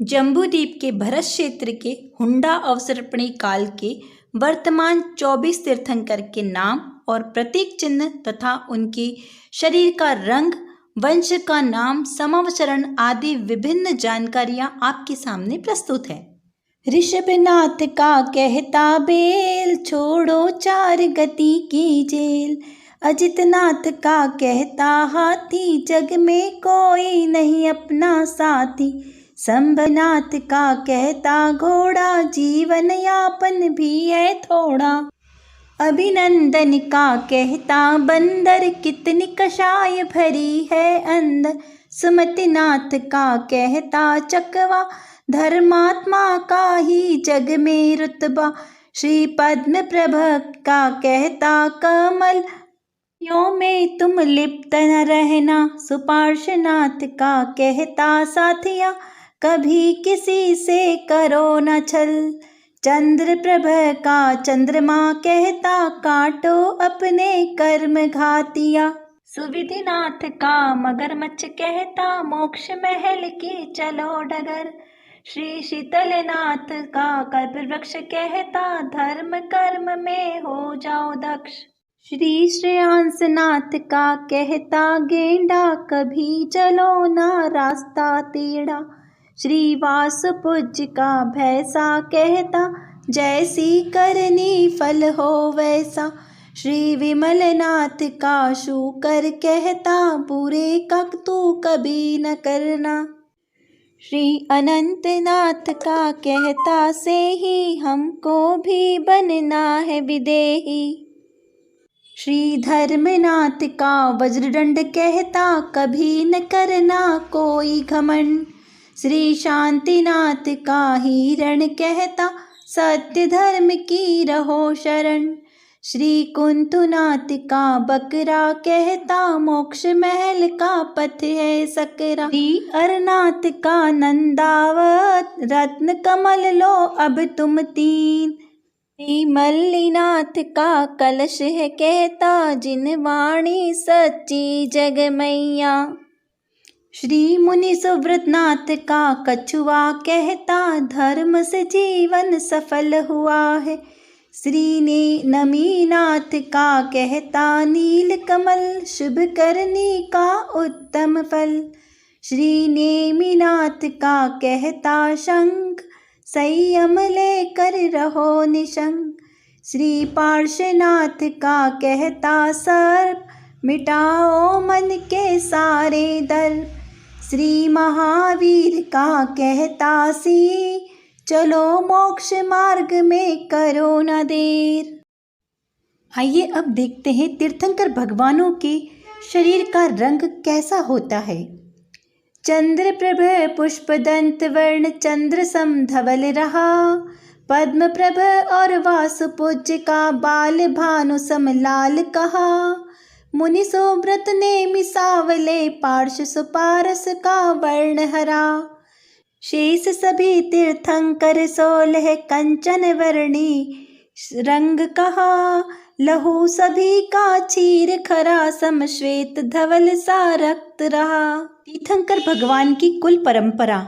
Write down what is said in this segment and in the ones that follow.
जम्बूद्वीप के भरत क्षेत्र के हुंडा अवसर्पणी काल के वर्तमान 24 तीर्थंकर के नाम और प्रतीक चिन्ह तथा उनके शरीर का रंग, वंश का नाम, समावचरण आदि विभिन्न जानकारियां आपके सामने प्रस्तुत है। ऋषभनाथ का कहता बेल, छोड़ो चार गति की जेल। अजितनाथ का कहता हाथी, जग में कोई नहीं अपना साथी। शंभनाथ का कहता घोड़ा, जीवन यापन भी है थोड़ा। अभिनंदन का कहता बंदर, कितनी कषाय भरी है अंदर। सुमतिनाथ का कहता चकवा, धर्मात्मा का ही जग में रुतबा। श्री पद्म प्रभ का कहता कमल, यो में तुम लिप्त न रहना। सुपार्श्वनाथ का कहता साथिया, कभी किसी से करो न छल। चंद्र प्रभ का चंद्रमा कहता, काटो अपने कर्म घातिया। सुविधिनाथ का मगरमच्छ कहता, मोक्ष महल की चलो डगर। श्री शीतलनाथ का कल्पवृक्ष कहता, धर्म कर्म में हो जाओ दक्ष। श्री श्रेयांसनाथ का कहता गेंडा, कभी चलो ना रास्ता टेढ़ा। श्री वासुपूज्य का भैंसा कहता, जैसी करनी फल हो वैसा। श्री विमलनाथ का शूकर कहता, बुरे का तू कभी न करना। श्री अनंतनाथ का कहता, से ही हमको भी बनना है विदेही। श्री धर्मनाथ का वज्रदंड कहता, कभी न करना कोई घमंड। श्री शांतिनाथ का हिरण कहता, सत्य धर्म की रहो शरण। श्री कुंतुनाथ का बकरा कहता, मोक्ष महल का पथ है सकरा। श्री अरनाथ का नंदावत, रत्न कमल लो अब तुम तीन। श्री मल्लीनाथ का कलश है कहता, जिन वाणी सच्ची जग मैया। श्री मुनि सुव्रतनाथ का कछुआ कहता, धर्म से जीवन सफल हुआ है। श्री ने नमीनाथ का कहता, नील कमल शुभ करने का उत्तम फल। श्री नेमिनाथ का कहता, शंख संयम लेकर रहो निशंक। श्री पार्श्वनाथ का कहता, सर्प मिटाओ मन के सारे दर्प। श्री महावीर का कहता, सी चलो मोक्ष मार्ग में करो न देर। आइए अब देखते हैं तीर्थंकर भगवानों के शरीर का रंग कैसा होता है। चंद्र प्रभ पुष्पदंत वर्ण, चंद्र सम धवल रहा। पद्म प्रभ और वासुपूज्य का बाल, भानु सम लाल कहा। मुनि सुव्रत ने मिसावले, पार्श्व सुपारस का वर्ण हरा। शेष सभी तीर्थंकर 16 कंचन वर्णी रंग कहा। लहू सभी का क्षीर खरा, सम श्वेत धवल सा रक्त रहा। तीर्थंकर भगवान की कुल परंपरा।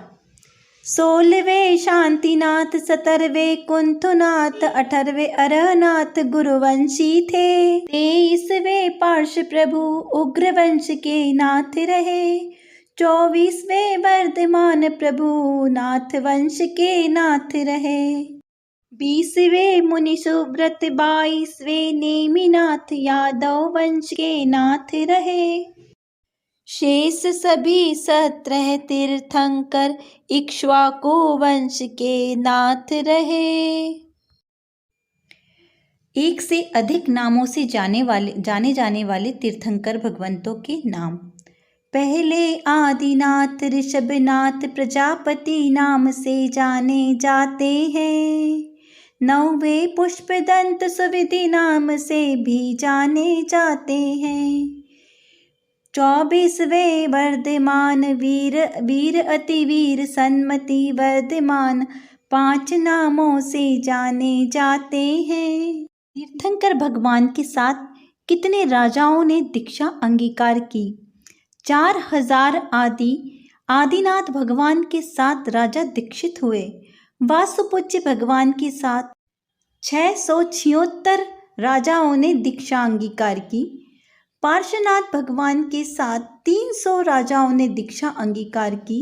16वें शांतिनाथ, 17वें कुंथुनाथ, 18वें अरहनाथ गुरुवंशी थे। 23वें पार्श्व प्रभु उग्रवंश के नाथ रहे। 24वें वर्धमान प्रभु नाथ वंश के नाथ रहे। 20वें मुनि सुव्रत, 22वें नेमिनाथ यादव वंश के नाथ रहे। शेष सभी 17 तीर्थंकर इक्ष्वाकु वंश के नाथ रहे। एक से अधिक नामों से जाने जाने वाले तीर्थंकर भगवंतों के नाम। पहले आदिनाथ ऋषभनाथ प्रजापति नाम से जाने जाते हैं। 9वें पुष्पदंत सुविधि नाम से भी जाने जाते हैं। 24वें वर्धमान वीर अतिवीर सन्मति वर्धमान 5 नामों से जाने जाते हैं। तीर्थंकर भगवान के साथ कितने राजाओं ने दीक्षा अंगीकार की? 4000 आदि आदिनाथ भगवान के साथ राजा दीक्षित हुए। वासुपूज्य भगवान के साथ 676 राजाओं ने दीक्षा अंगीकार की। पार्श्वनाथ भगवान के साथ 300 राजाओं ने दीक्षा अंगीकार की।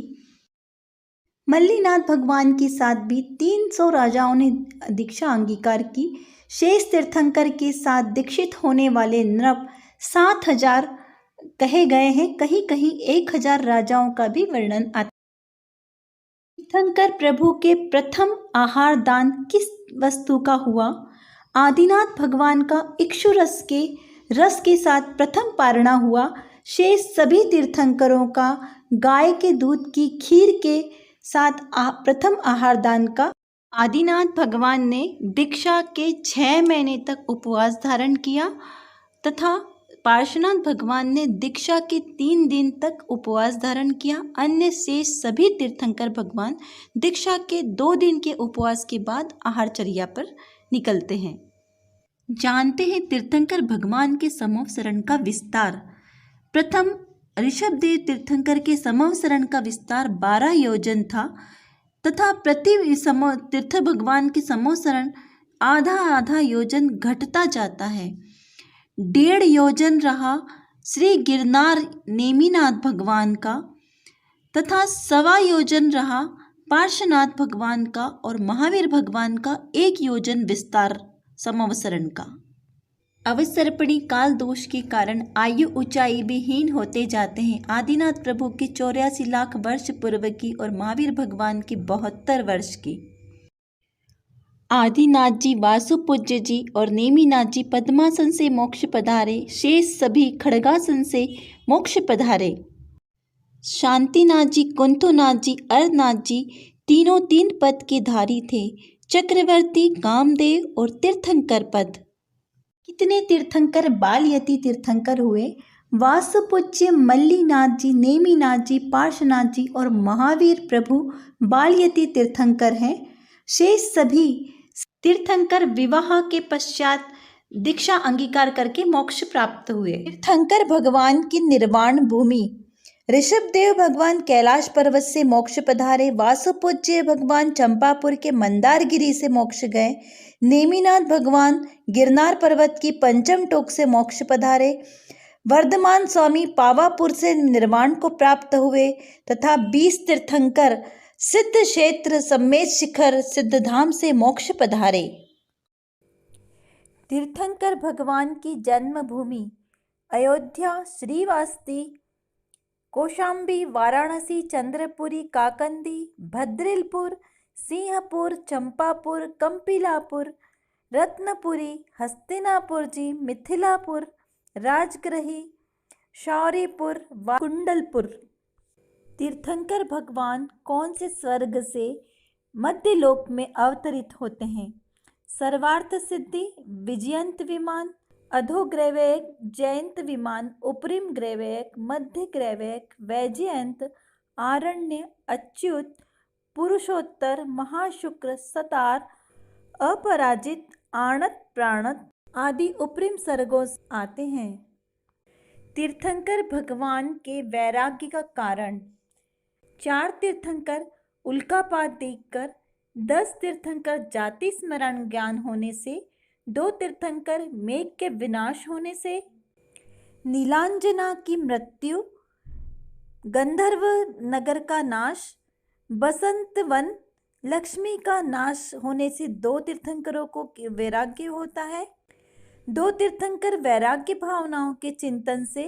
मल्लीनाथ भगवान के साथ भी 300 राजाओं ने दीक्षा अंगीकार की। शेष तीर्थंकर के साथ दीक्षित होने वाले नृप 7000 कहे गए हैं। कहीं कहीं 1000 राजाओं का भी वर्णन आता है। तीर्थंकर प्रभु के प्रथम आहार दान किस वस्तु का हुआ? आदिनाथ भगवान का इक्षु रस के साथ प्रथम पारणा हुआ। शेष सभी तीर्थंकरों का गाय के दूध की खीर के साथ प्रथम आहार दान का। आदिनाथ भगवान ने दीक्षा के 6 महीने तक उपवास धारण किया तथा पार्श्वनाथ भगवान ने दीक्षा के 3 दिन तक उपवास धारण किया। अन्य शेष सभी तीर्थंकर भगवान दीक्षा के 2 दिन के उपवास के बाद आहारचर्या पर निकलते हैं। जानते हैं तीर्थंकर भगवान के समवसरण का विस्तार। प्रथम ऋषभदेव तीर्थंकर के समवसरण का विस्तार 12 योजन था तथा प्रति तीर्थ भगवान के समवसरण आधा योजन घटता जाता है। 1.5 योजन रहा श्री गिरनार नेमिनाथ भगवान का तथा 1.25 योजन रहा पार्श्वनाथ भगवान का और महावीर भगवान का 1 योजन विस्तार समवसरण का। अवसर्पणी काल दोष के कारण आयु ऊंचाई भी हीन होते जाते हैं। आदिनाथ प्रभु की 84 लाख वर्ष पूर्व की और महावीर भगवान की 72 वर्ष की। आदिनाथ जी वासुपूज्य जी और नेमिनाथ जी पद्मासन से मोक्ष पधारे। शेष सभी खड़गासन से मोक्ष पधारे। शांतिनाथ जी, कुंथुनाथ जी, अर्धनाथ जी तीनों 3 पद के धारी थे। चक्रवर्ती, कामदेव और तीर्थंकर पद। कितने तीर्थंकर बालयति तीर्थंकर हुए? वासुपूज्य मल्लीनाथ जी, नेमिनाथ जी, पार्श्वनाथ जी और महावीर प्रभु बालयति तीर्थंकर हैं। शेष सभी तीर्थंकर विवाह के पश्चात दीक्षा अंगीकार करके मोक्ष प्राप्त हुए। तीर्थंकर भगवान की निर्वाण भूमि। ऋषभदेव भगवान कैलाश पर्वत से मोक्ष पधारे। वासुपूज्य भगवान चंपापुर के मंदारगिरी से मोक्ष गए। नेमिनाथ भगवान गिरनार पर्वत की पंचम टोक से मोक्ष पधारे। वर्धमान स्वामी पावापुर से निर्वाण को प्राप्त हुए तथा 20 तीर्थंकर सिद्ध क्षेत्र सम्मेत शिखर सिद्धधाम से मोक्ष पधारे। तीर्थंकर भगवान की जन्मभूमि। अयोध्या, श्रीवास्ती, कौशाम्बी, वाराणसी, चंद्रपुरी, काकंदी, भद्रिलपुर, सिंहपुर, चंपापुर, कंपिलापुर, रत्नपुरी, हस्तिनापुर जी, मिथिलापुर, राजगृही, शौरीपुर, कुंडलपुर। तीर्थंकर भगवान कौन से स्वर्ग से मध्यलोक में अवतरित होते हैं? सर्वार्थ सिद्धि, विजयंत विमान, अधोग्रैवयक, जयंत विमान, उपरिम ग्रैवयक, मध्य ग्रैवयक, वैजयंत, आरण्य, अच्युत, पुरुषोत्तर, महाशुक्र, सतार, अपराजित, आणत, प्राणत आदि उपरिम सर्गों आते हैं। तीर्थंकर भगवान के वैराग्य का कारण। 4 तीर्थंकर उल्कापात देखकर, 10 तीर्थंकर जाति स्मरण ज्ञान होने से, 2 तीर्थंकर मेघ के विनाश होने से, नीलांजना की मृत्यु, गंधर्व नगर का नाश, बसंत वन लक्ष्मी का नाश होने से 2 तीर्थंकरों को वैराग्य होता है। 2 तीर्थंकर वैराग्य भावनाओं के चिंतन से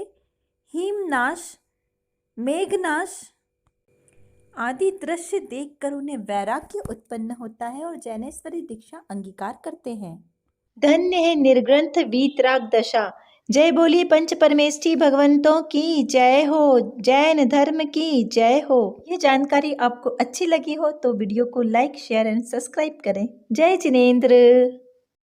हिमनाश, मेघनाश आदि दृश्य देखकर उन्हें वैराग्य उत्पन्न होता है और जैनेश्वरी दीक्षा अंगीकार करते हैं। धन्य है निर्ग्रंथ वीतराग दशा। जय बोलिए पंच परमेष्ठी भगवंतों की जय हो, जैन धर्म की जय हो। ये जानकारी आपको अच्छी लगी हो तो वीडियो को लाइक, शेयर एंड सब्सक्राइब करें। जय जिनेंद्र।